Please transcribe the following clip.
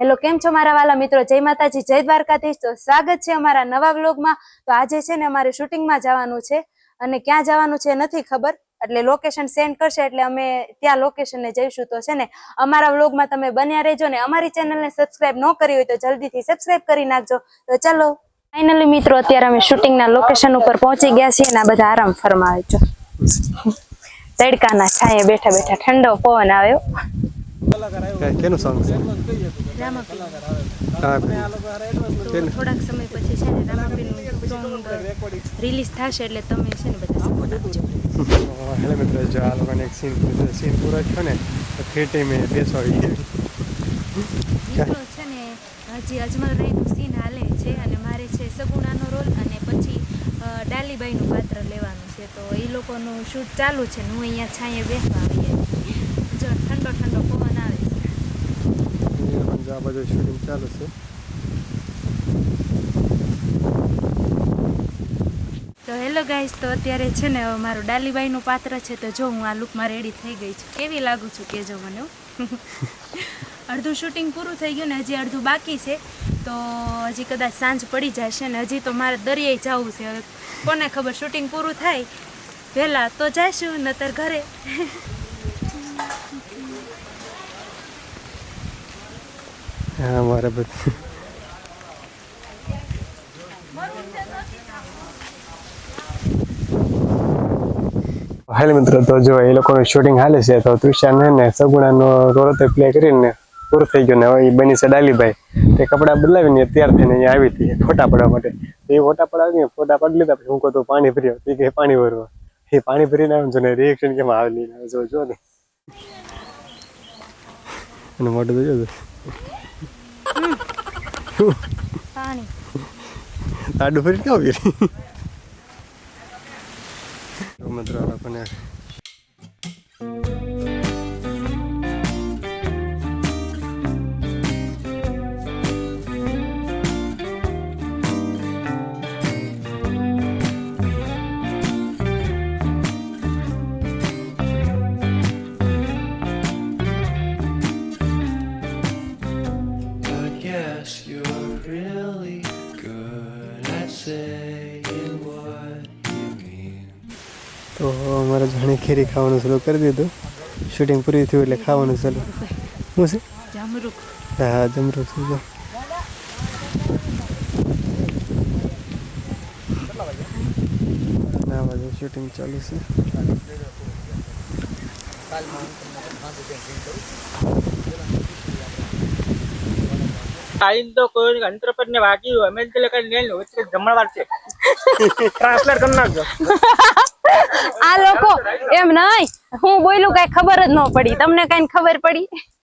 Hello, કેમ છો મારા વાલા મિત્રો? જય માતાજી, જય દ્વારકાધીશ। તો સ્વાગત છે અમારા નવા વ્લોગમાં। તો આજે છે ને અમારે શૂટિંગમાં જવાનું છે અને ક્યાં જવાનું છે નથી ખબર, એટલે લોકેશન સેન્ડ કરશે એટલે અમે ત્યાં લોકેશને જઈશું। તો છે ને અમારા વ્લોગમાં તમે બન્યા રહેજો ને અમારી ચેનલને સબસ્ક્રાઇબ ન કરી હોય તો જલ્દીથી સબસ્ક્રાઇબ કરી નાખજો। તો ચલો ફાઇનલી મિત્રો અત્યારે અમે શૂટિંગના લોકેશન ઉપર પહોંચી ગયા છીએ ને આ બધા આરામ ફરમાવે છો। તડકાના છાંયે બેઠા બેઠા ઠંડો પવન આવ્યો। કેનું સોંગ છે? થોડાક સમય પછી છે ને રામાપીરનું સોંગ રિલીઝ થશે એટલે તમે છે ને બધા સપોર્ટ આપજો। હેલો મિત્રો, જો આ લોકોને એક સીન પૂરો થયો ને તો થિયેટર મેં બેસવાડી મિત્રો છે ને હજી અજમલ રાયનું સીન હાલે છે અને મારે છે સગુણાનો રોલ અને પછી ડાલીબાઈનું પાત્ર લેવાનું છે। તો એ લોકોનું શૂટ ચાલુ છે ને હું અહીંયા છાંયે બેસવા આવી જો ઠંડો ઠંડો પવન આવે છે। આ બધું શૂટિંગ ચાલુ છે। તો હેલો ગાઈસ, તો અત્યારે છે ને મારું ડાલીબાઈનું પાત્ર છે તો જો હું આ લુકમાં રેડી થઈ ગઈ છું। કેવી લાગુ છું કહેજો મને। અડધું શૂટિંગ પૂરું થઈ ગયું ને હજી અડધું બાકી છે, તો હજી કદાચ સાંજ પડી જશે ને હજી તો મારે દરિયાએ જવું છે। હવે કોને ખબર, શૂટિંગ પૂરું થાય વહેલા તો જઈશું નતર ઘરે। હા, મારે બધું હેલો મિત્રો, તો જો એ લોકોનું શૂટિંગ હાલે છે તો તૃષાને ને સગુણાનો રોલ તો પ્લે કરીને પૂરો થઈ ગયો ને હવે એ બની છે ડાલીભાઈ। તે કપડાં બદલાવીને તૈયાર થઈને અહીંયા આવી હતી ફોટા પડવા માટે। એ ફોટા પડાવીને ફોટા પાડી લીધા પછી હું કહું પાણી ભરી આવ, કે પાણી ભરવા એ પાણી ભરીને આવે છે ને રિએક્શન કેમ આવે નહીં આવે જો ને અને મોટું તો જો પાણી આડું ફરી ક્યાં આવી મિત્રો લોકોને તો અમારે જાણે ખીરી ખાવાનું શરૂ કરી દીધું। શૂટિંગ પૂરી થયું એટલે ખાવાનું ચાલુ। શું છે? જામરૂક। હા, જમરૂક છે જો। ના બધું શૂટિંગ ચાલુ છે। આઈન તો કોઈ અંતરપદ ને વાગ્યું અમે જ લેकर નેલ વચ્ચે જમણવાર છે ટ્રાન્સલેટ કરી નાખજો। આ લોકો એમ નહીં, હું બોલ્યું કઈ ખબર જ ન પડી, તમને કઈ ખબર પડી?